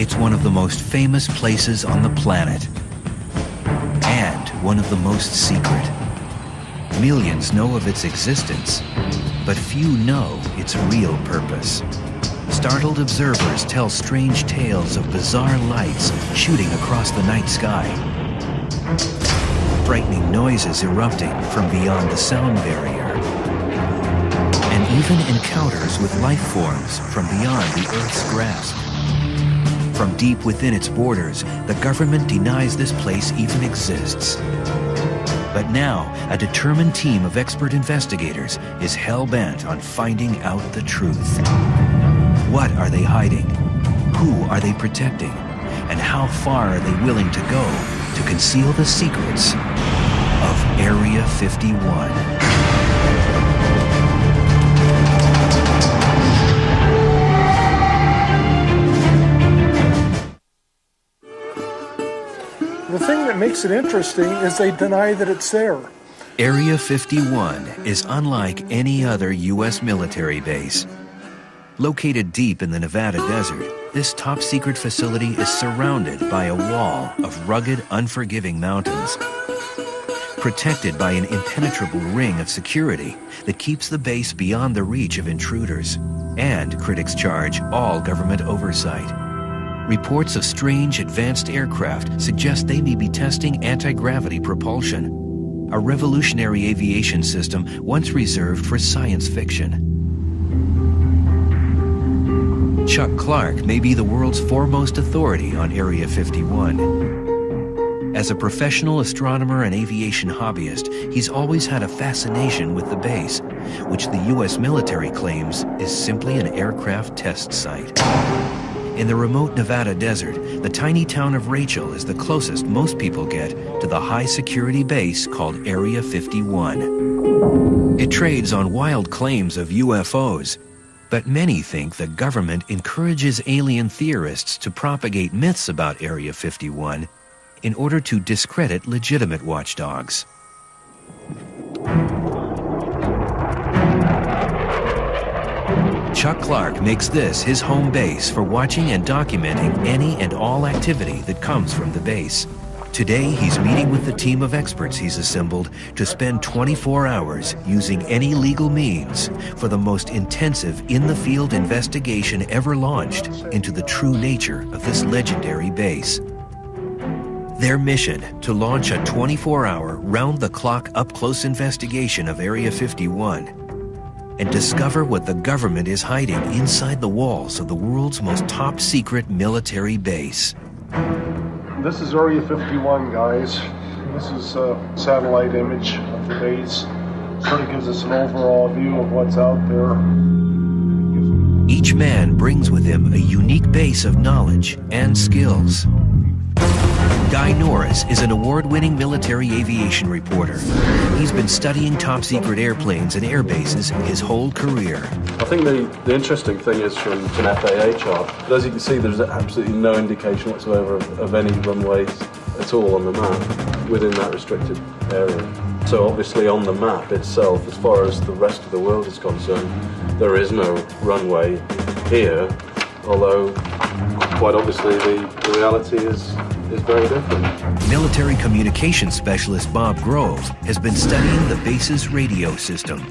It's one of the most famous places on the planet, and one of the most secret. Millions know of its existence, but few know its real purpose. Startled observers tell strange tales of bizarre lights shooting across the night sky, frightening noises erupting from beyond the sound barrier, and even encounters with life forms from beyond the Earth's grasp. From deep within its borders, the government denies this place even exists. But now, a determined team of expert investigators is hell-bent on finding out the truth. What are they hiding? Who are they protecting? And how far are they willing to go to conceal the secrets of Area 51? The thing that makes it interesting is they deny that it's there. Area 51 is unlike any other U.S. military base. Located deep in the Nevada desert, this top-secret facility is surrounded by a wall of rugged, unforgiving mountains, protected by an impenetrable ring of security that keeps the base beyond the reach of intruders, and, critics charge, all government oversight. Reports of strange advanced aircraft suggest they may be testing anti-gravity propulsion, a revolutionary aviation system once reserved for science fiction. Chuck Clark may be the world's foremost authority on Area 51. As a professional astronomer and aviation hobbyist, he's always had a fascination with the base, which the U.S. military claims is simply an aircraft test site. In the remote Nevada desert, the tiny town of Rachel is the closest most people get to the high-security base called Area 51. It trades on wild claims of UFOs, but many think the government encourages alien theorists to propagate myths about Area 51 in order to discredit legitimate watchdogs. Chuck Clark makes this his home base for watching and documenting any and all activity that comes from the base. Today, he's meeting with the team of experts he's assembled to spend 24 hours using any legal means for the most intensive in-the-field investigation ever launched into the true nature of this legendary base. Their mission, to launch a 24-hour, round-the-clock, up-close investigation of Area 51 and discover what the government is hiding inside the walls of the world's most top-secret military base. This is Area 51, guys. This is a satellite image of the base. Sort of gives us an overall view of what's out there. Each man brings with him a unique base of knowledge and skills. Guy Norris is an award-winning military aviation reporter. He's been studying top-secret airplanes and air bases his whole career. I think the interesting thing is from an FAA chart, as you can see, there's absolutely no indication whatsoever of any runways at all on the map within that restricted area. So obviously on the map itself, as far as the rest of the world is concerned, there is no runway here, although quite obviously the reality is very different. Military communications specialist Bob Grove has been studying the base's radio system.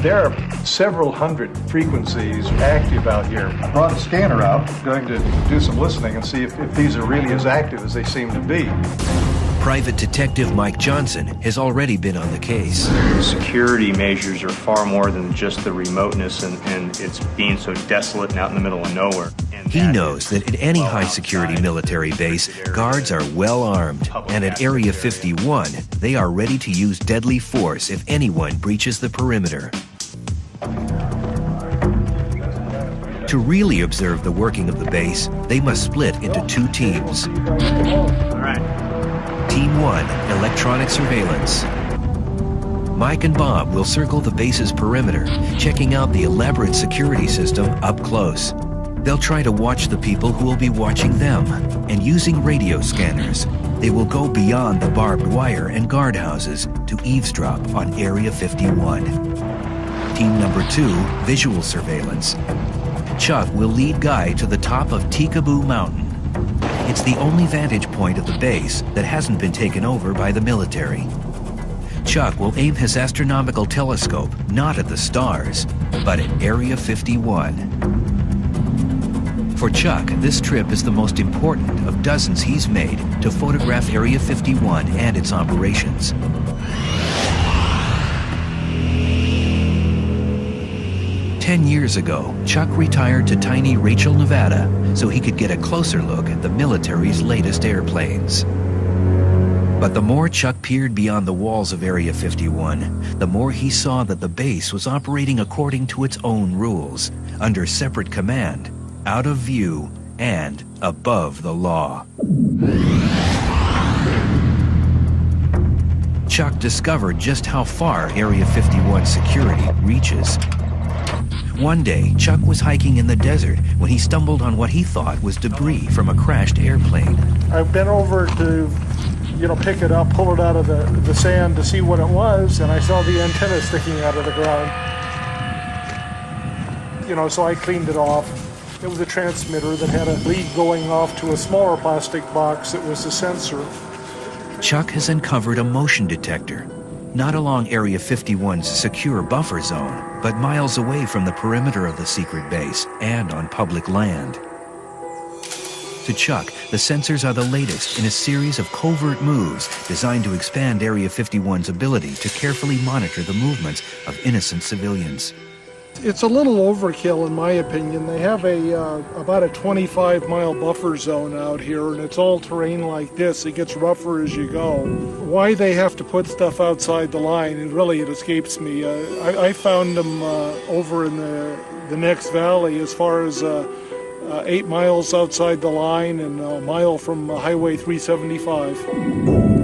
There are several hundred frequencies active out here. I brought a scanner out, going to do some listening and see if these are really as active as they seem to be. Private Detective Mike Johnson has already been on the case. The security measures are far more than just the remoteness and it's being so desolate and out in the middle of nowhere. He knows that at any high-security military base, guards are well armed, and at Area 51, they are ready to use deadly force if anyone breaches the perimeter. To really observe the working of the base, they must split into two teams. All right. Team 1, electronic surveillance. Mike and Bob will circle the base's perimeter, checking out the elaborate security system up close. They'll try to watch the people who will be watching them, and using radio scanners, they will go beyond the barbed wire and guardhouses to eavesdrop on Area 51. Team number 2, visual surveillance. Chuck will lead Guy to the top of Tikaboo Mountain. It's the only vantage point of the base that hasn't been taken over by the military. Chuck will aim his astronomical telescope not at the stars, but at Area 51. For Chuck, this trip is the most important of dozens he's made to photograph Area 51 and its operations. 10 years ago, Chuck retired to tiny Rachel, Nevada, so he could get a closer look at the military's latest airplanes. But the more Chuck peered beyond the walls of Area 51, the more he saw that the base was operating according to its own rules, under separate command, out of view, and above the law. Chuck discovered just how far Area 51 security reaches. One day, Chuck was hiking in the desert when he stumbled on what he thought was debris from a crashed airplane. I bent over to, pick it up, pull it out of the sand to see what it was, and I saw the antenna sticking out of the ground. So I cleaned it off. It was a transmitter that had a lead going off to a smaller plastic box that was the sensor. Chuck has uncovered a motion detector, not along Area 51's secure buffer zone, but miles away from the perimeter of the secret base and on public land. To Chuck, the sensors are the latest in a series of covert moves designed to expand Area 51's ability to carefully monitor the movements of innocent civilians. It's a little overkill, in my opinion. They have about a 25-mile buffer zone out here, and it's all terrain like this. It gets rougher as you go. Why they have to put stuff outside the line, it escapes me. I found them over in the next valley, as far as 8 miles outside the line and a mile from Highway 375.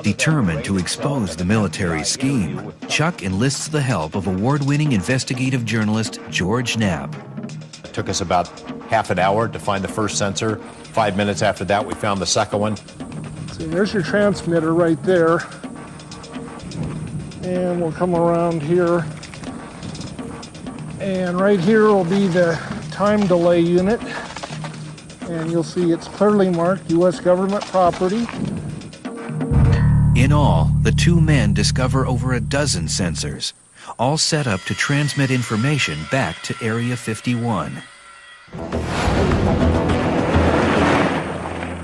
Determined to expose the military scheme, Chuck enlists the help of award-winning investigative journalist George Knapp. It took us about half an hour to find the first sensor. 5 minutes after that, we found the second one. See, there's your transmitter right there. And we'll come around here. And right here will be the time delay unit. And you'll see it's clearly marked U.S. government property. In all, the two men discover over a dozen sensors, all set up to transmit information back to Area 51.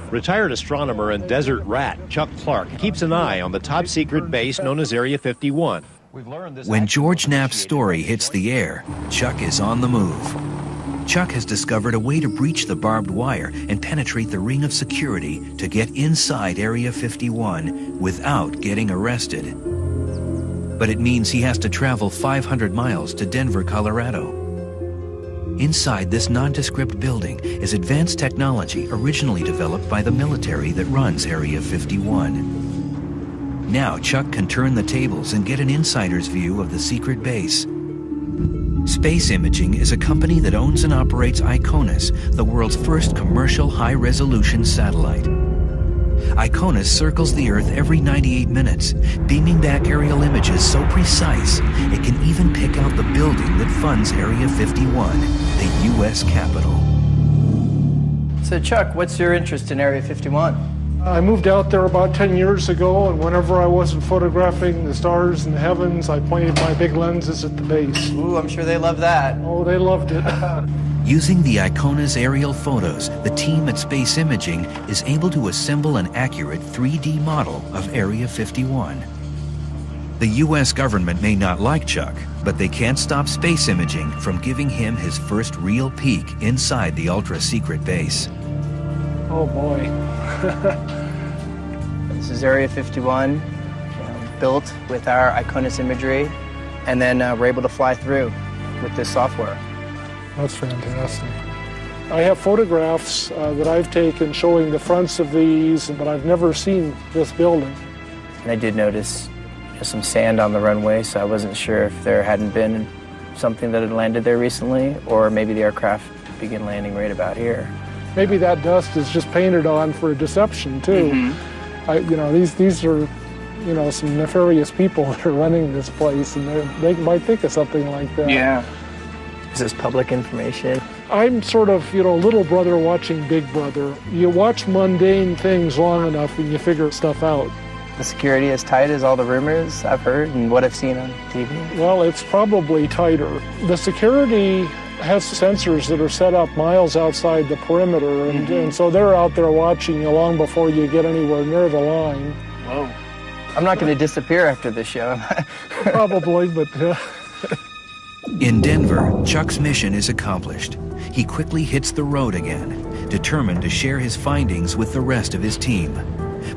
Retired astronomer and desert rat Chuck Clark keeps an eye on the top-secret base known as Area 51. When George Knapp's story hits the air, Chuck is on the move. Chuck has discovered a way to breach the barbed wire and penetrate the ring of security to get inside Area 51 without getting arrested. But it means he has to travel 500 miles to Denver, Colorado. Inside this nondescript building is advanced technology originally developed by the military that runs Area 51. Now Chuck can turn the tables and get an insider's view of the secret base. Space Imaging is a company that owns and operates ICONUS, the world's first commercial high-resolution satellite. ICONUS circles the Earth every 98 minutes, beaming back aerial images so precise it can even pick out the building that funds Area 51, the U.S. Capitol. So Chuck, what's your interest in Area 51? I moved out there about 10 years ago, and whenever I wasn't photographing the stars in the heavens, I pointed my big lenses at the base. Ooh, I'm sure they love that. Oh, they loved it. Using the ICONUS aerial photos, the team at Space Imaging is able to assemble an accurate 3D model of Area 51. The U.S. government may not like Chuck, but they can't stop Space Imaging from giving him his first real peek inside the ultra-secret base. Oh, boy. This is Area 51, built with our ICONUS imagery, and then we're able to fly through with this software. That's fantastic. I have photographs that I've taken showing the fronts of these, but I've never seen this building. And I did notice some sand on the runway, so I wasn't sure if there hadn't been something that had landed there recently, or maybe the aircraft began landing right about here. Maybe that dust is just painted on for deception too. These are you know, some nefarious people that are running this place, and they might think of something like that. Yeah. Is this public information? I'm sort of, you know, little brother watching big brother. You watch mundane things long enough and you figure stuff out. The security as tight as all the rumors I've heard and what I've seen on TV? Well, it's probably tighter. The security has sensors that are set up miles outside the perimeter, and so they're out there watching you long before you get anywhere near the line. Whoa. I'm not going to disappear after this show. Probably, but... In Denver, Chuck's mission is accomplished. He quickly hits the road again, determined to share his findings with the rest of his team.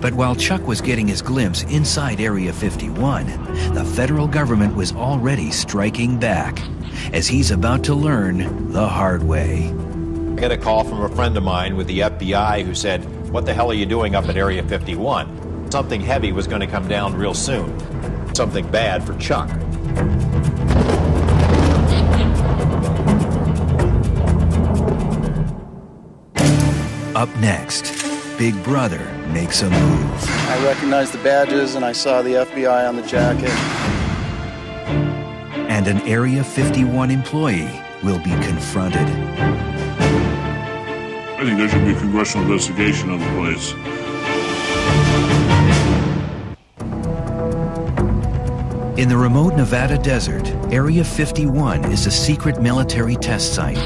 But while Chuck was getting his glimpse inside Area 51, the federal government was already striking back, as he's about to learn the hard way. I got a call from a friend of mine with the FBI who said, "What the hell are you doing up at Area 51? Something heavy was going to come down real soon. Something bad for Chuck." Up next, Big Brother makes a move. I recognized the badges and I saw the FBI on the jacket. And an Area 51 employee will be confronted. I think there should be a congressional investigation on the place. In the remote Nevada desert, Area 51 is a secret military test site.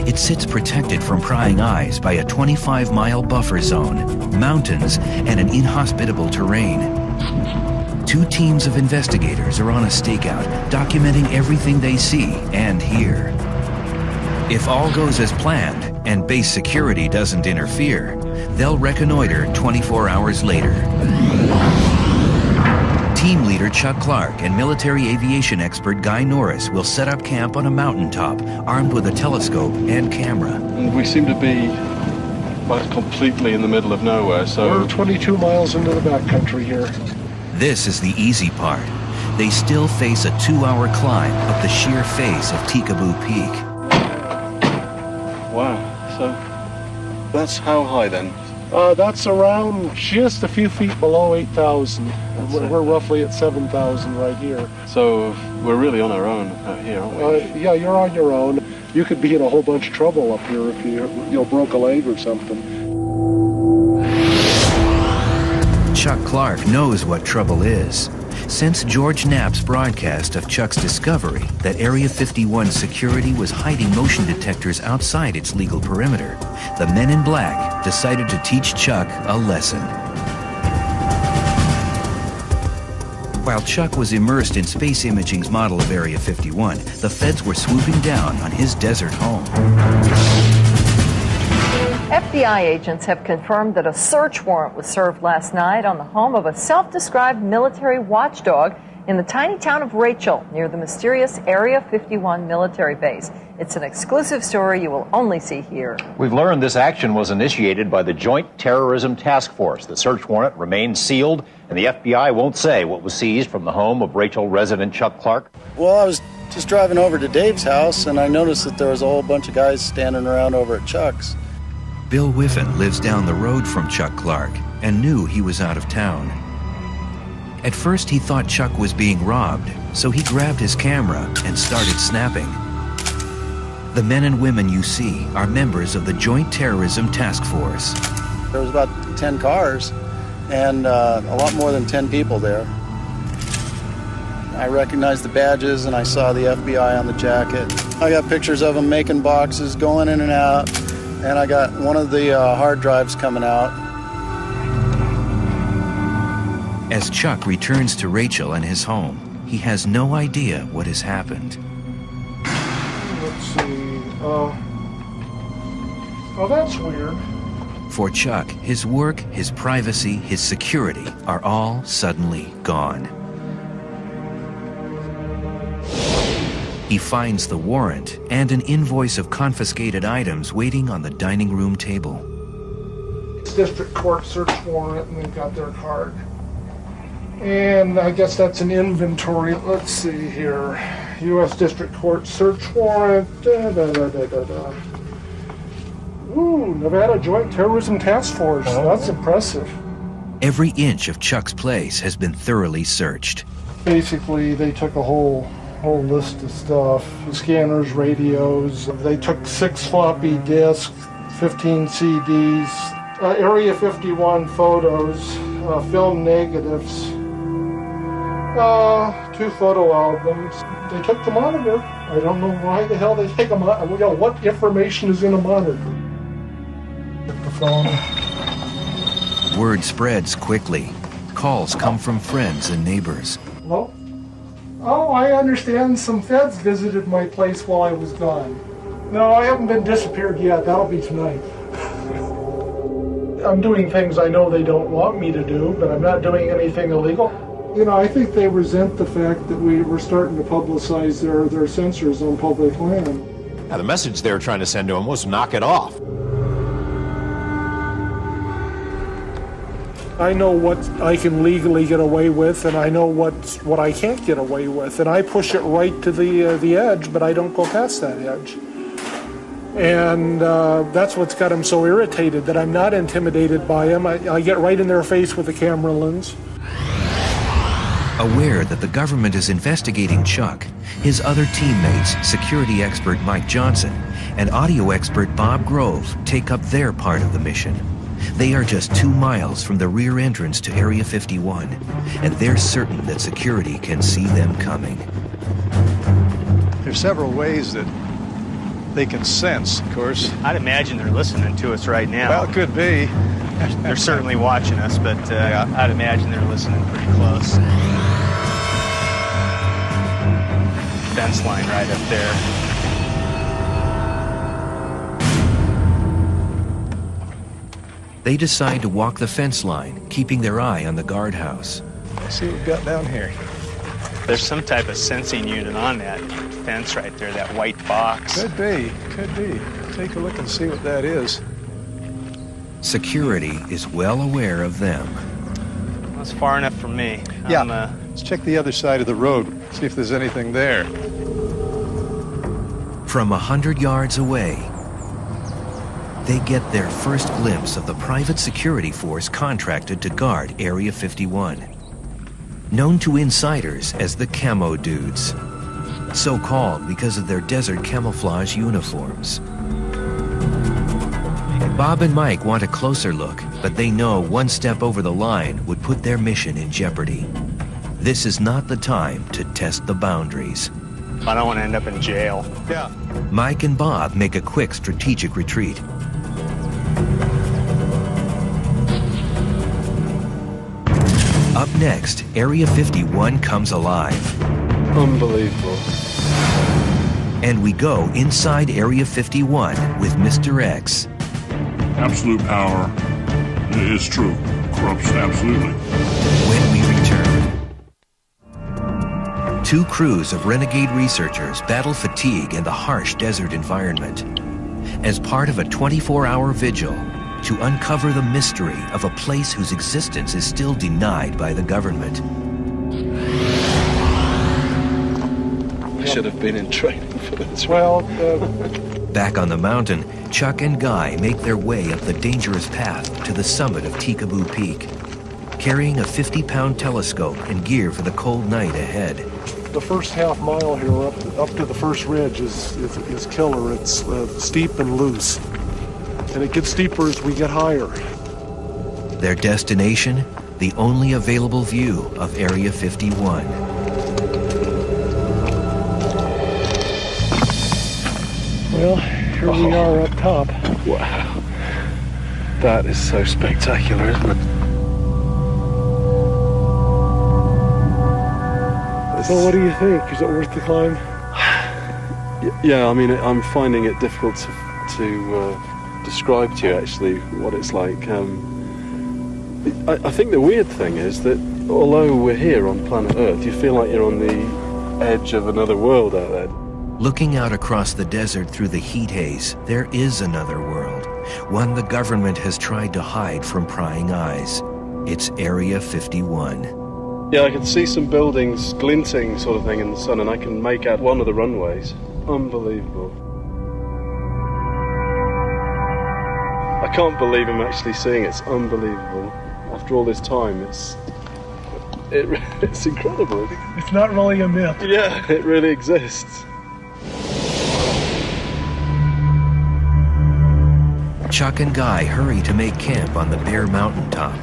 It sits protected from prying eyes by a 25-mile buffer zone, mountains, and an inhospitable terrain. Two teams of investigators are on a stakeout, documenting everything they see and hear. If all goes as planned and base security doesn't interfere, they'll reconnoiter 24 hours later. Team leader Chuck Clark and military aviation expert Guy Norris will set up camp on a mountaintop, armed with a telescope and camera. We seem to be completely in the middle of nowhere, so... We're 22 miles into the backcountry here. This is the easy part. They still face a 2-hour climb up the sheer face of Tikaboo Peak. Wow, so that's how high then? That's around just a few feet below 8,000. We're roughly at 7,000 right here. So we're really on our own out here, aren't we? Yeah, you're on your own. You could be in a whole bunch of trouble up here if you broke a leg or something. Chuck Clark knows what trouble is. Since George Knapp's broadcast of Chuck's discovery that Area 51 security was hiding motion detectors outside its legal perimeter, the Men in Black decided to teach Chuck a lesson. While Chuck was immersed in space imaging's model of Area 51, the feds were swooping down on his desert home. FBI agents have confirmed that a search warrant was served last night on the home of a self-described military watchdog in the tiny town of Rachel, near the mysterious Area 51 military base. It's an exclusive story you will only see here. We've learned this action was initiated by the Joint Terrorism Task Force. The search warrant remains sealed, and the FBI won't say what was seized from the home of Rachel resident Chuck Clark. Well, I was just driving over to Dave's house, and I noticed that there was a whole bunch of guys standing around over at Chuck's. Bill Whiffen lives down the road from Chuck Clark and knew he was out of town. At first, he thought Chuck was being robbed, so he grabbed his camera and started snapping. The men and women you see are members of the Joint Terrorism Task Force. There was about 10 cars and a lot more than 10 people there. I recognized the badges and I saw the FBI on the jacket. I got pictures of them making boxes, going in and out, and I got one of the hard drives coming out. As Chuck returns to Rachel and his home, he has no idea what has happened. Let's see. Oh, that's weird. For Chuck, his work, his privacy, his security are all suddenly gone. He finds the warrant and an invoice of confiscated items waiting on the dining room table. District Court search warrant, and they've got their card. And I guess that's an inventory. Let's see here. U.S. District Court search warrant. Ooh, Nevada Joint Terrorism Task Force. That's impressive. Every inch of Chuck's place has been thoroughly searched. Basically, they took a whole list of stuff. Scanners, radios. They took 6 floppy disks, 15 CDs, Area 51 photos, film negatives, 2 photo albums. They took the monitor. I don't know why the hell they take a monitor. What information is in a monitor? Took the phone. Word spreads quickly. Calls come from friends and neighbors. Hello? Oh, I understand some feds visited my place while I was gone. No, I haven't been disappeared yet. That'll be tonight. I'm doing things I know they don't want me to do, but I'm not doing anything illegal. You know, I think they resent the fact that we're starting to publicize their sensors on public land. Now, the message they were trying to send to him was knock it off. I know what I can legally get away with, and I know what I can't get away with, and I push it right to the edge, but I don't go past that edge. And that's what's got them so irritated, that I'm not intimidated by them. I get right in their face with the camera lens. Aware that the government is investigating Chuck, his other teammates, security expert Mike Johnson and audio expert Bob Grove, take up their part of the mission. They are just 2 miles from the rear entrance to Area 51, and they're certain that security can see them coming. There's several ways that they can sense, of course. I'd imagine they're listening to us right now. Well, it could be. They're certainly watching us, but Yeah. I'd imagine they're listening pretty close. Fence line right up there. They decide to walk the fence line, keeping their eye on the guardhouse. Let's see what we've got down here. There's some type of sensing unit on that fence right there, that white box. Could be, could be. Take a look and see what that is. Security is well aware of them. That's far enough from me. Yeah. Let's check the other side of the road, see if there's anything there. From 100 yards away, they get their first glimpse of the private security force contracted to guard Area 51. Known to insiders as the Camo Dudes. So called because of their desert camouflage uniforms. Bob and Mike want a closer look, but they know one step over the line would put their mission in jeopardy. This is not the time to test the boundaries. I don't want to end up in jail. Yeah. Mike and Bob make a quick strategic retreat. Up next, Area 51 comes alive. Unbelievable. And we go inside Area 51 with Mr. X. Absolute power is true. Corrupts absolutely. When we return. 2 crews of renegade researchers battle fatigue in the harsh desert environment. As part of a 24-hour vigil to uncover the mystery of a place whose existence is still denied by the government. I should have been in training for this. Well, Back on the mountain, Chuck and Guy make their way up the dangerous path to the summit of Tikaboo Peak, carrying a 50-pound telescope and gear for the cold night ahead. the first half mile here up to the first ridge is killer. It's steep and loose. And it gets steeper as we get higher. Their destination, the only available view of Area 51. Well, here we are up top. Wow. That is so spectacular, isn't it? So what do you think? Is it worth the climb? Yeah, I mean, I'm finding it difficult to describe to you, actually, what it's like. I think the weird thing is that although we're here on planet Earth, you feel like you're on the edge of another world out there. Looking out across the desert through the heat haze, there is another world, one the government has tried to hide from prying eyes. It's Area 51. Yeah, I can see some buildings glinting sort of thing in the sun, and I can make out one of the runways. Unbelievable. I can't believe I'm actually seeing it. It's unbelievable. after all this time, it's incredible. It's not really a myth. Yeah, it really exists. Chuck and Guy hurry to make camp on the bare mountaintop,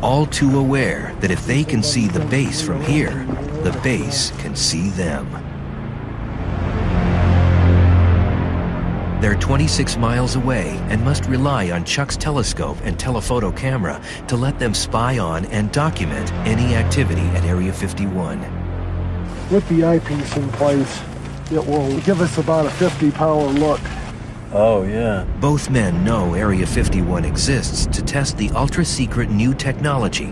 all too aware that if they can see the base from here, the base can see them. They're 26 miles away and must rely on Chuck's telescope and telephoto camera to let them spy on and document any activity at Area 51. With the eyepiece in place, it will give us about a 50-power look. Oh, yeah. Both men know Area 51 exists to test the ultra-secret new technology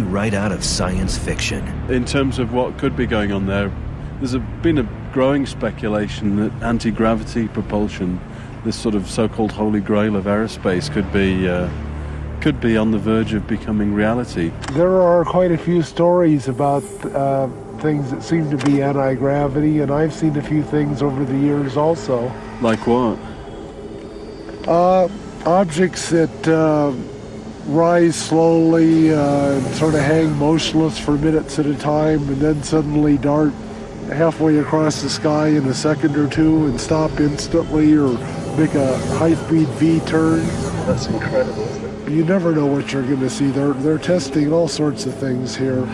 right out of science fiction. In terms of what could be going on there, there's been a growing speculation that anti-gravity propulsion, this sort of so-called holy grail of aerospace, could be on the verge of becoming reality. There are quite a few stories about things that seem to be anti-gravity, and I've seen a few things over the years also. Like what? Objects that rise slowly and sort of hang motionless for minutes at a time and then suddenly dart halfway across the sky in a second or two and stop instantly or make a high-speed V-turn. That's incredible, isn't it? You never know what you're going to see. They're testing all sorts of things here.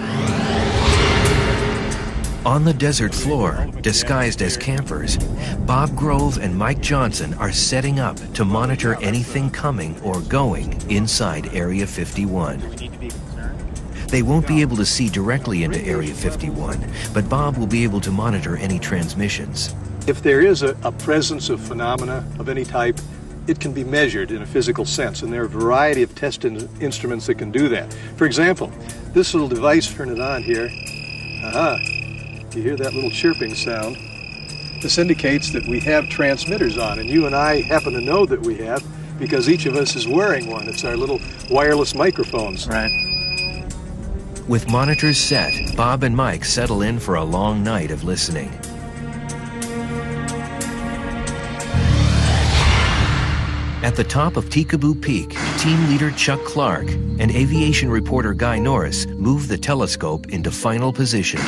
On the desert floor, disguised as campers, Bob Grove and Mike Johnson are setting up to monitor anything coming or going inside Area 51. They won't be able to see directly into Area 51, but Bob will be able to monitor any transmissions. If there is a presence of phenomena of any type, it can be measured in a physical sense, and there are a variety of test instruments that can do that. For example, this little device, turn it on here. Aha. You hear that little chirping sound. This indicates that we have transmitters on, and you and I happen to know that we have because each of us is wearing one. It's our little wireless microphones. Right. With monitors set, Bob and Mike settle in for a long night of listening. At the top of Tikaboo Peak, team leader Chuck Clark and aviation reporter Guy Norris move the telescope into final position.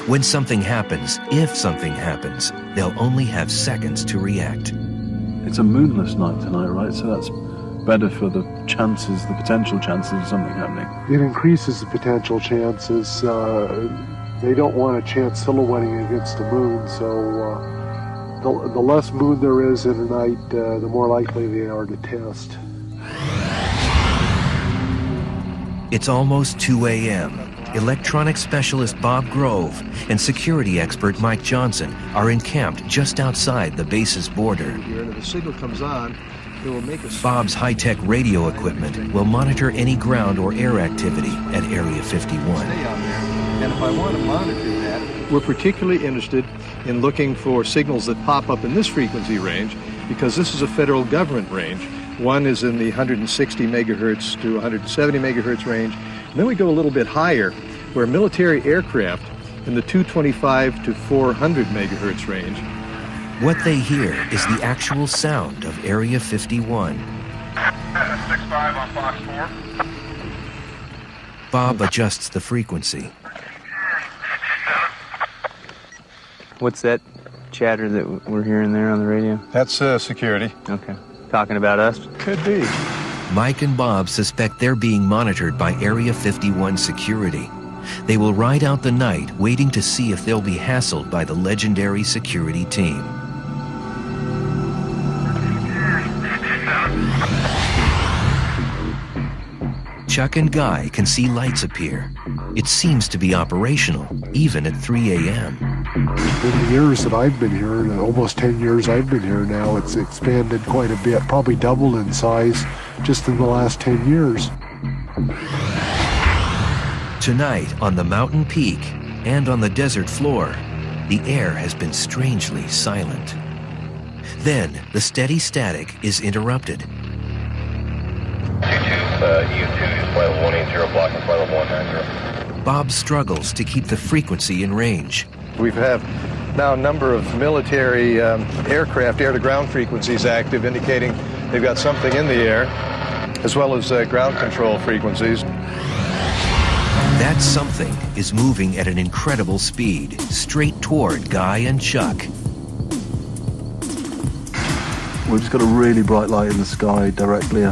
When something happens, if something happens, they'll only have seconds to react. It's a moonless night tonight, right? So that's better for the chances, the potential chances of something happening. It increases the potential chances. They don't want a chance silhouetting against the moon, so the less moon there is in a night, the more likely they are to test. It's almost 2 a.m. Electronics specialist Bob Grove and security expert Mike Johnson are encamped just outside the base's border. If the signal comes on, it will make us. Bob's high-tech radio equipment will monitor any ground or air activity at Area 51. Stay out there. And if I want to monitor that, we're particularly interested in looking for signals that pop up in this frequency range because this is a federal government range. One is in the 160 megahertz to 170 megahertz range. And then we go a little bit higher, where military aircraft in the 225 to 400 megahertz range. What they hear is the actual sound of Area 51. 6-5 on Fox 4. Bob adjusts the frequency. What's that chatter that we're hearing there on the radio? That's security. Okay. Talking about us? Could be. Mike and Bob suspect they're being monitored by Area 51 security. They will ride out the night waiting to see if they'll be hassled by the legendary security team. Chuck and Guy can see lights appear. It seems to be operational, even at 3 a.m. In the years that I've been here, almost 10 years I've been here now, it's expanded quite a bit, probably doubled in size just in the last 10 years. Tonight, on the mountain peak and on the desert floor, the air has been strangely silent. Then, the steady static is interrupted. EU2 is flight 180, blocking flight 190. Bob struggles to keep the frequency in range. We have now a number of military aircraft air-to-ground frequencies active, indicating they've got something in the air. as well as ground control frequencies. That something is moving at an incredible speed, straight toward Guy and Chuck. We've just got a really bright light in the sky directly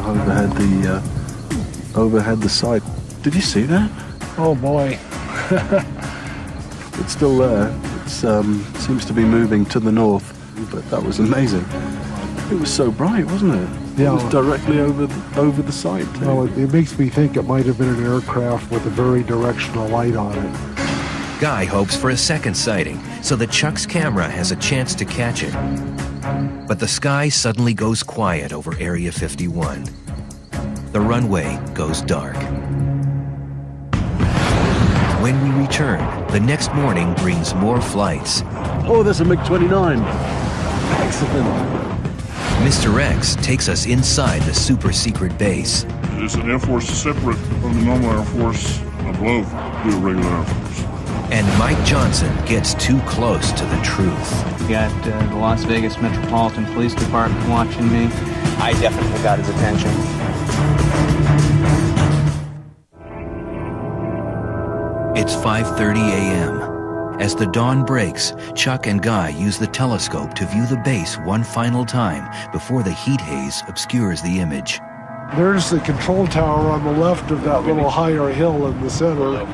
overhead the site. Did you see that? Oh boy. It's still there. It seems to be moving to the north, but that was amazing. It was so bright, wasn't it? Yeah. It was directly over the site. Too. Well, it makes me think it might have been an aircraft with a very directional light on it. Guy hopes for a second sighting so that Chuck's camera has a chance to catch it. But the sky suddenly goes quiet over Area 51. The runway goes dark. When we return, the next morning brings more flights. Oh, there's a MiG-29. Excellent. Mr. X takes us inside the super-secret base. It's an Air Force separate from the normal Air Force above the regular Air Force. And Mike Johnson gets too close to the truth. We got the Las Vegas Metropolitan Police Department watching me. I definitely got his attention. It's 5:30 a.m. As the dawn breaks, Chuck and Guy use the telescope to view the base one final time before the heat haze obscures the image. There's the control tower on the left of that little higher hill in the center.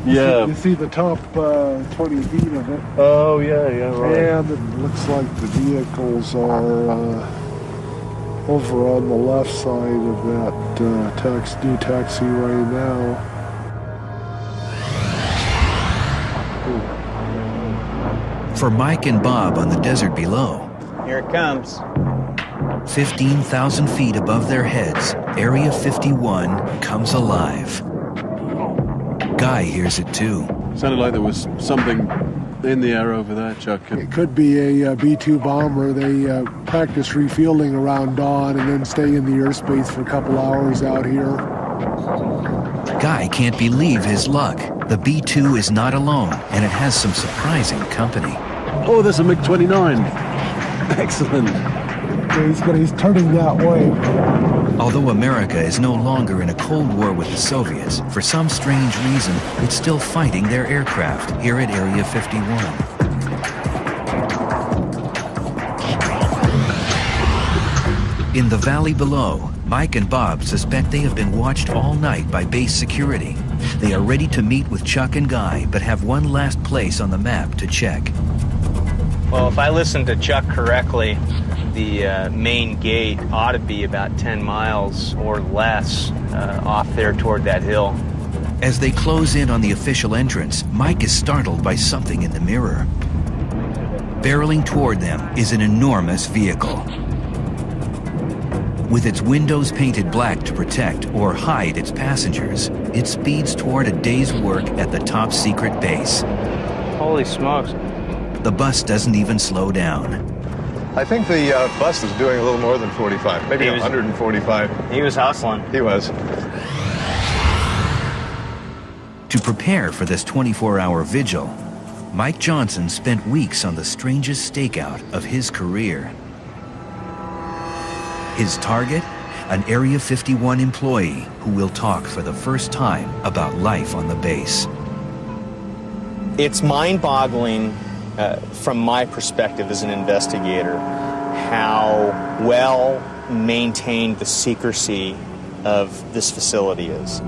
Yeah. You see the top 20 feet of it. Oh, yeah, right. And it looks like the vehicles are over on the left side of that new taxiway now. For Mike and Bob on the desert below, Here it comes. 15,000 feet above their heads, Area 51 comes alive. Guy hears it too. Sounded like there was something in the air over there, Chuck. It could be a B-2 bomber. They practice refueling around dawn and then stay in the airspace for a couple hours out here. Guy can't believe his luck. The B-2 is not alone, and it has some surprising company. Oh, there's a MiG-29. Excellent. He's turning that way. Although America is no longer in a Cold War with the Soviets, for some strange reason, it's still fighting their aircraft here at Area 51. In the valley below, Mike and Bob suspect they have been watched all night by base security. They are ready to meet with Chuck and Guy, but have one last place on the map to check. Well, if I listened to Chuck correctly, the main gate ought to be about 10 miles or less off there toward that hill. As they close in on the official entrance, Mike is startled by something in the mirror. Barreling toward them is an enormous vehicle. With its windows painted black to protect or hide its passengers, it speeds toward a day's work at the top secret base. Holy smokes. The bus doesn't even slow down. I think the bus is doing a little more than 45, maybe 145. He was hustling. He was. To prepare for this 24-hour vigil, Mike Johnson spent weeks on the strangest stakeout of his career. His target? An Area 51 employee who will talk for the first time about life on the base. It's mind-boggling from my perspective as an investigator how well maintained the secrecy of this facility is.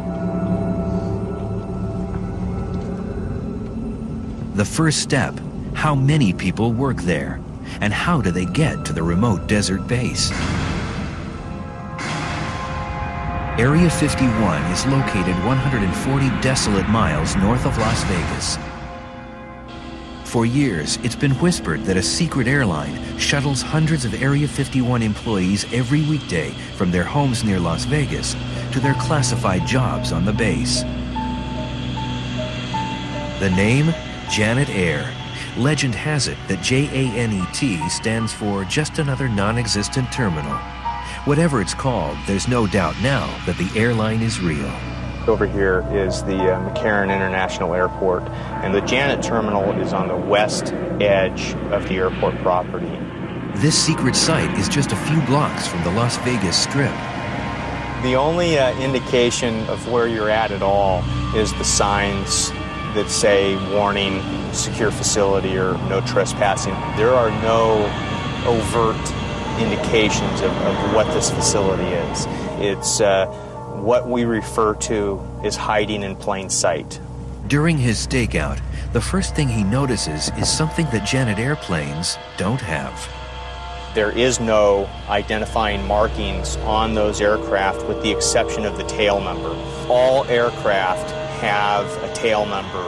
The first step, how many people work there, and how do they get to the remote desert base? Area 51 is located 140 desolate miles north of Las Vegas. For years, it's been whispered that a secret airline shuttles hundreds of Area 51 employees every weekday from their homes near Las Vegas to their classified jobs on the base. The name? Janet Air. Legend has it that JANET stands for just another non-existent terminal. Whatever it's called, there's no doubt now that the airline is real. Over here is the McCarran International Airport, and the Janet Terminal is on the west edge of the airport property. This secret site is just a few blocks from the Las Vegas Strip. The only indication of where you're at all is the signs that say warning, secure facility, or no trespassing. There are no overt indications of what this facility is. It's what we refer to as hiding in plain sight. During his stakeout, the first thing he notices is something that Janet airplanes don't have. There is no identifying markings on those aircraft with the exception of the tail number. All aircraft have a tail number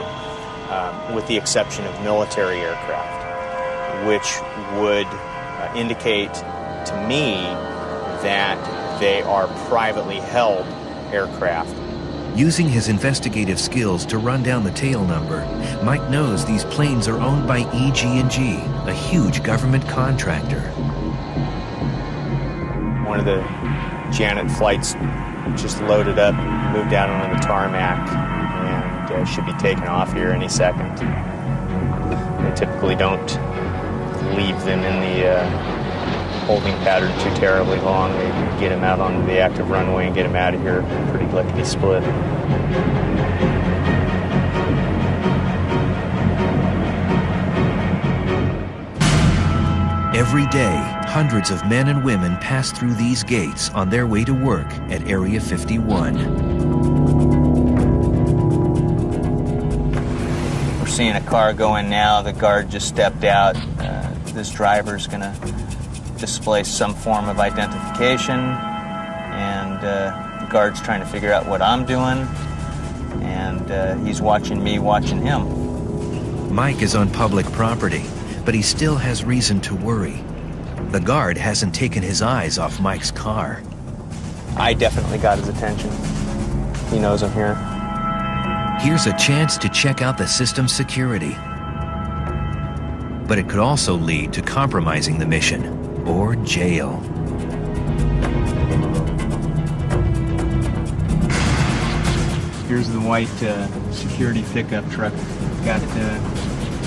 with the exception of military aircraft, which would indicate to me that they are privately held aircraft. Using his investigative skills to run down the tail number, Mike knows these planes are owned by EG&G, a huge government contractor. One of the Janet flights just loaded up, moved out onto the tarmac, and should be taking off here any second. They typically don't leave them in the holding pattern too terribly long. They get them out onto the active runway and get them out of here pretty lickety-split. Every day, hundreds of men and women pass through these gates on their way to work at Area 51. We're seeing a car go in now. The guard just stepped out. This driver's going to display some form of identification, and the guard's trying to figure out what I'm doing, and he's watching me watching him. Mike is on public property, but he still has reason to worry. The guard hasn't taken his eyes off Mike's car. I definitely got his attention. He knows I'm here. Here's a chance to check out the system's security. But it could also lead to compromising the mission, or jail. Here's the white security pickup truck. Got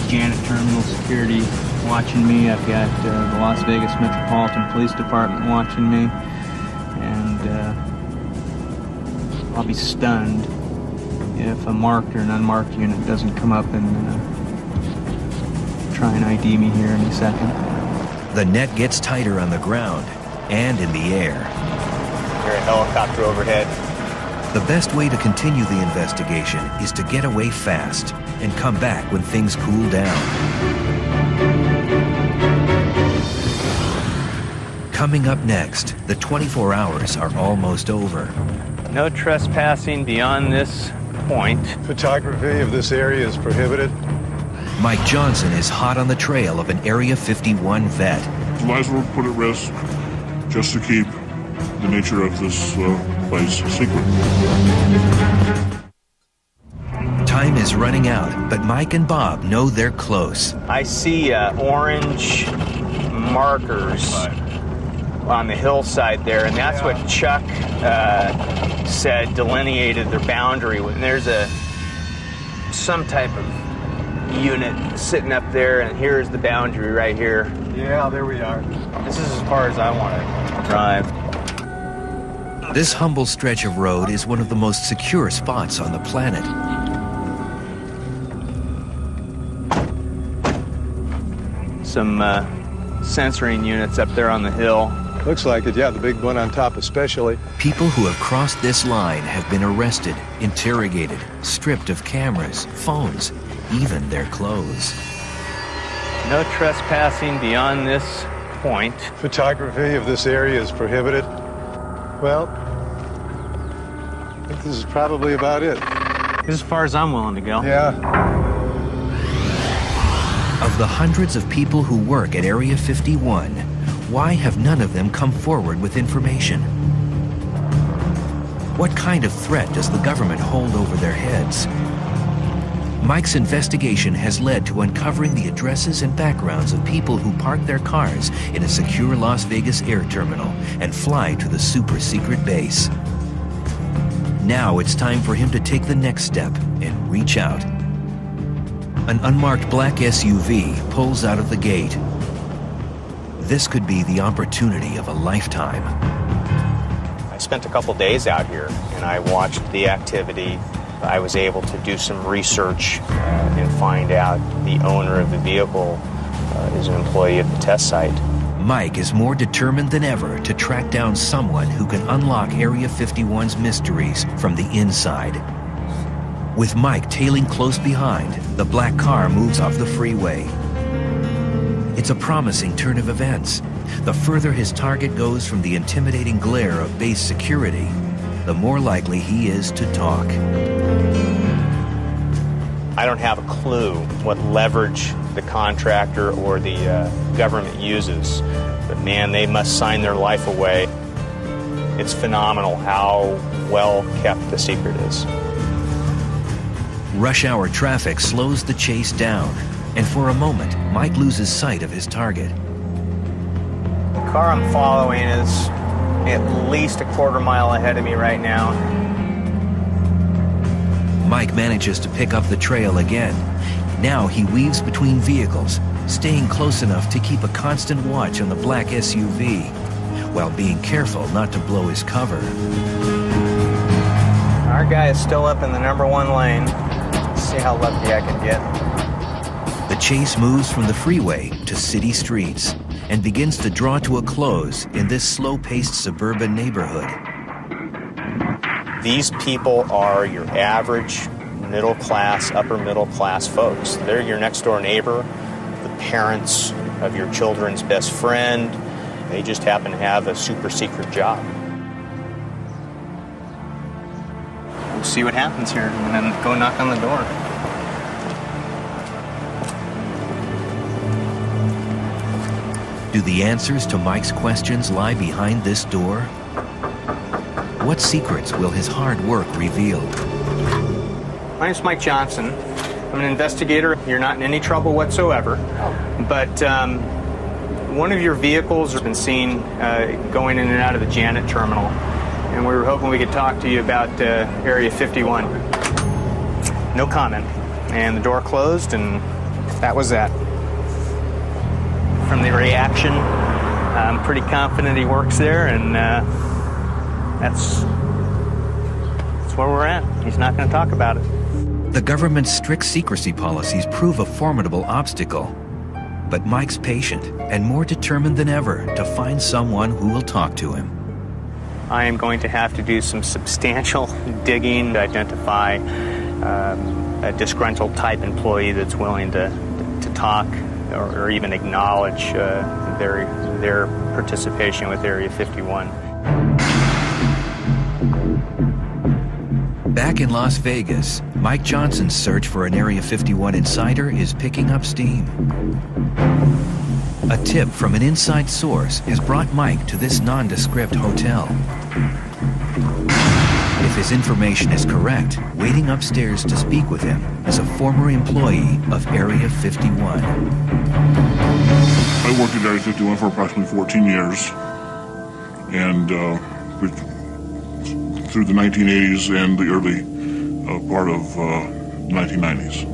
Janet Terminal Security watching me. I've got the Las Vegas Metropolitan Police Department watching me. And I'll be stunned if a marked or an unmarked unit doesn't come up and try and ID me here any second. The net gets tighter on the ground and in the air. Here's a helicopter overhead. The best way to continue the investigation is to get away fast and come back when things cool down. Coming up next, the 24 hours are almost over. No trespassing beyond this point. Photography of this area is prohibited. Mike Johnson is hot on the trail of an Area 51 vet. Lives were put at risk just to keep the nature of this place secret. Time is running out, but Mike and Bob know they're close. I see orange markers on the hillside there, and that's what Chuck said delineated their boundary. When there's some type of unit sitting up there, and here's the boundary right here. Yeah, there we are. This is as far as I want to drive. This humble stretch of road is one of the most secure spots on the planet. Some censoring units up there on the hill. Looks like it, yeah, the big one on top especially. People who have crossed this line have been arrested, interrogated, stripped of cameras, phones, even their clothes. No trespassing beyond this point. Photography of this area is prohibited. Well, I think this is probably about it. This is as far as I'm willing to go. Yeah. Of the hundreds of people who work at Area 51, why have none of them come forward with information? What kind of threat does the government hold over their heads? Mike's investigation has led to uncovering the addresses and backgrounds of people who park their cars in a secure Las Vegas air terminal and fly to the super-secret base. Now it's time for him to take the next step and reach out. An unmarked black SUV pulls out of the gate. This could be the opportunity of a lifetime. I spent a couple days out here, and I watched the activity. I was able to do some research and find out the owner of the vehicle is an employee of the test site. Mike is more determined than ever to track down someone who can unlock Area 51's mysteries from the inside. With Mike tailing close behind, the black car moves off the freeway. It's a promising turn of events. The further his target goes from the intimidating glare of base security, the more likely he is to talk. I don't have a clue what leverage the contractor or the government uses, but man, they must sign their life away. It's phenomenal how well kept the secret is. Rush hour traffic slows the chase down, and for a moment, Mike loses sight of his target. The car I'm following is at least a quarter mile ahead of me right now. Mike manages to pick up the trail again. Now he weaves between vehicles, staying close enough to keep a constant watch on the black SUV, while being careful not to blow his cover. Our guy is still up in the #1 lane. Let's see how lucky I can get. The chase moves from the freeway to city streets and begins to draw to a close in this slow-paced suburban neighborhood. These people are your average middle class, upper middle class folks. They're your next door neighbor, the parents of your children's best friend. They just happen to have a super secret job. We'll see what happens here and then go knock on the door. Do the answers to Mike's questions lie behind this door? What secrets will his hard work reveal? My name's Mike Johnson. I'm an investigator. You're not in any trouble whatsoever. But one of your vehicles has been seen going in and out of the Janet terminal. And we were hoping we could talk to you about Area 51. No comment. And the door closed, and that was that. From the reaction, I'm pretty confident he works there, and that's where we're at. He's not going to talk about it. The government's strict secrecy policies prove a formidable obstacle. But Mike's patient and more determined than ever to find someone who will talk to him. I am going to have to do some substantial digging to identify a disgruntled type employee that's willing to talk or even acknowledge their participation with Area 51. Back in Las Vegas, Mike Johnson's search for an Area 51 insider is picking up steam. A tip from an inside source has brought Mike to this nondescript hotel. If his information is correct, waiting upstairs to speak with him is a former employee of Area 51. I worked at Area 51 for approximately 14 years, and through the 1980s and the early part of 1990s.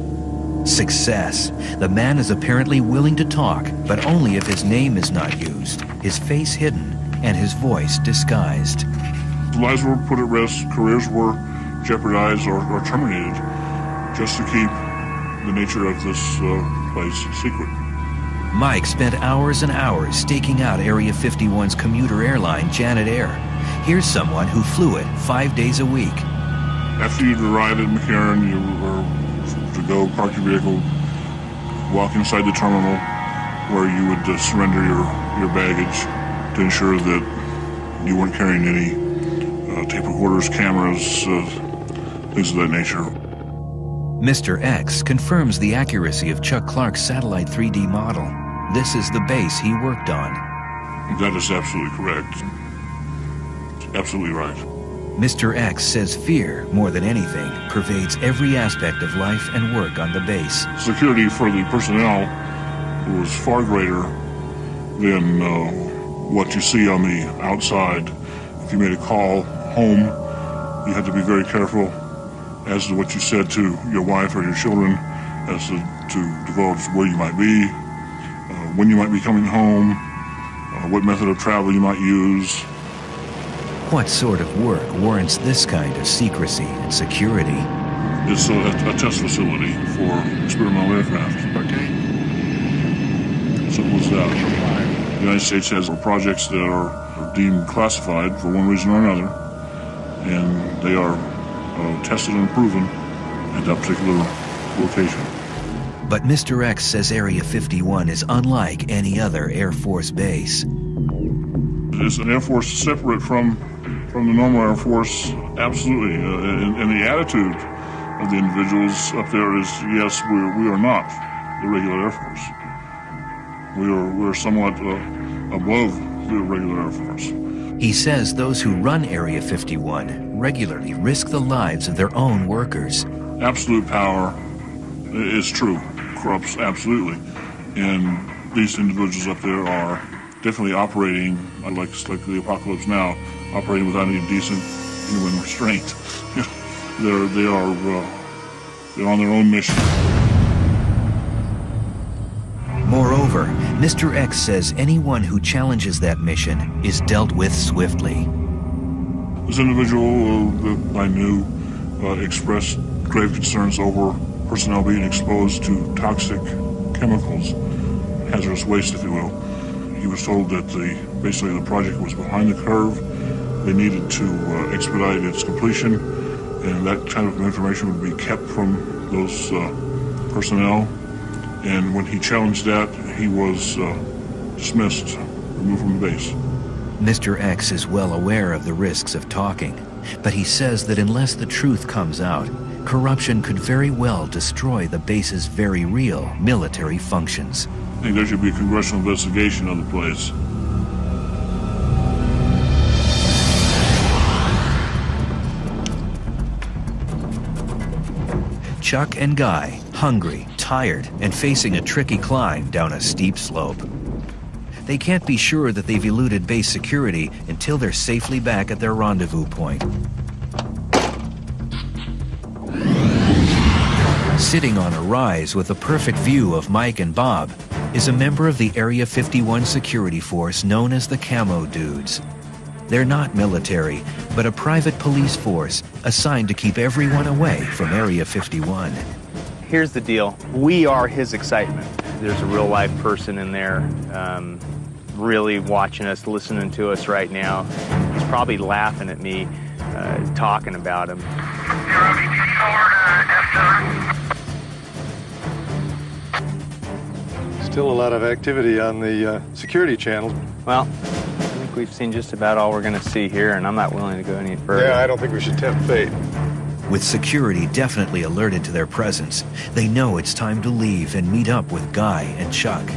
Success. The man is apparently willing to talk, but only if his name is not used, his face hidden, and his voice disguised. Lives were put at risk, careers were jeopardized or terminated just to keep the nature of this place secret. Mike spent hours and hours staking out Area 51's commuter airline, Janet Air. Here's someone who flew it 5 days a week. After you'd arrived at McCarran, you were to go park your vehicle, walk inside the terminal where you would surrender your baggage to ensure that you weren't carrying any tape recorders, cameras, things of that nature. Mr. X confirms the accuracy of Chuck Clark's satellite 3D model. This is the base he worked on. That is absolutely correct. Absolutely right. Mr. X says fear, more than anything, pervades every aspect of life and work on the base. Security for the personnel was far greater than what you see on the outside. If you made a call home, you had to be very careful as to what you said to your wife or your children, as to divulge where you might be, when you might be coming home, what method of travel you might use. What sort of work warrants this kind of secrecy and security? It's a test facility for experimental aircraft. Simple as that. The United States has projects that are deemed classified for one reason or another, and they are tested and proven at that particular location. But Mr. X says Area 51 is unlike any other Air Force base. It's an Air Force separate from the normal Air Force, absolutely. And the attitude of the individuals up there is, yes, we are not the regular Air Force. We're somewhat above the regular Air Force. He says those who run Area 51 regularly risk the lives of their own workers. Absolute power is true, corrupts absolutely. And these individuals up there are definitely operating, like the apocalypse now, operating without any decent human restraint. They're on their own mission. Moreover, Mr. X says anyone who challenges that mission is dealt with swiftly. This individual that I knew expressed grave concerns over personnel being exposed to toxic chemicals, hazardous waste, if you will. He was told that basically the project was behind the curve. They needed to expedite its completion, and that kind of information would be kept from those personnel. And when he challenged that, he was dismissed, removed from the base. Mr. X is well aware of the risks of talking, but he says that unless the truth comes out, corruption could very well destroy the base's very real military functions. I think there should be a congressional investigation of the place. Chuck and Guy, hungry, tired, and facing a tricky climb down a steep slope. They can't be sure that they've eluded base security until they're safely back at their rendezvous point. Sitting on a rise with a perfect view of Mike and Bob is a member of the Area 51 security force known as the Camo Dudes. They're not military, but a private police force assigned to keep everyone away from Area 51. Here's the deal. We are his excitement. There's a real live person in there really watching us, listening to us right now. He's probably laughing at me, talking about him. Still a lot of activity on the security channels. Well, I think we've seen just about all we're going to see here, and I'm not willing to go any further. Yeah, I don't think we should tempt fate. With security definitely alerted to their presence, they know it's time to leave and meet up with Guy and Chuck.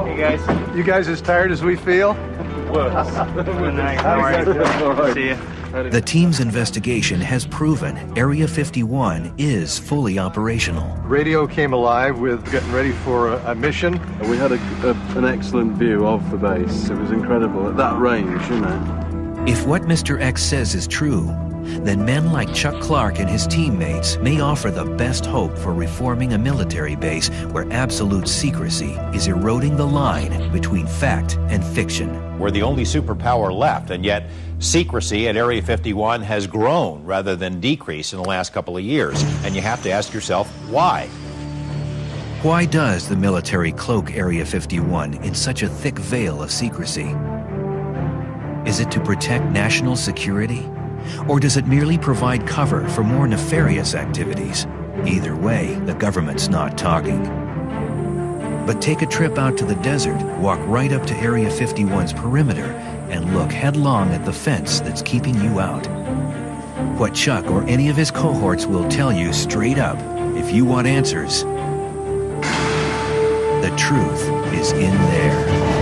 Hey guys. You guys as tired as we feel? Good night. How are you? See you. The team's investigation has proven Area 51 is fully operational. Radio came alive with getting ready for a mission. We had an excellent view of the base. It was incredible at that range, you know. If what Mr. X says is true, then men like Chuck Clark and his teammates may offer the best hope for reforming a military base where absolute secrecy is eroding the line between fact and fiction. We're the only superpower left, and yet secrecy at Area 51 has grown rather than decreased in the last couple of years. And you have to ask yourself, why? Why does the military cloak Area 51 in such a thick veil of secrecy? Is it to protect national security? Or does it merely provide cover for more nefarious activities? Either way, the government's not talking. But take a trip out to the desert, walk right up to Area 51's perimeter, and look headlong at the fence that's keeping you out. What Chuck or any of his cohorts will tell you straight up, if you want answers, the truth is in there.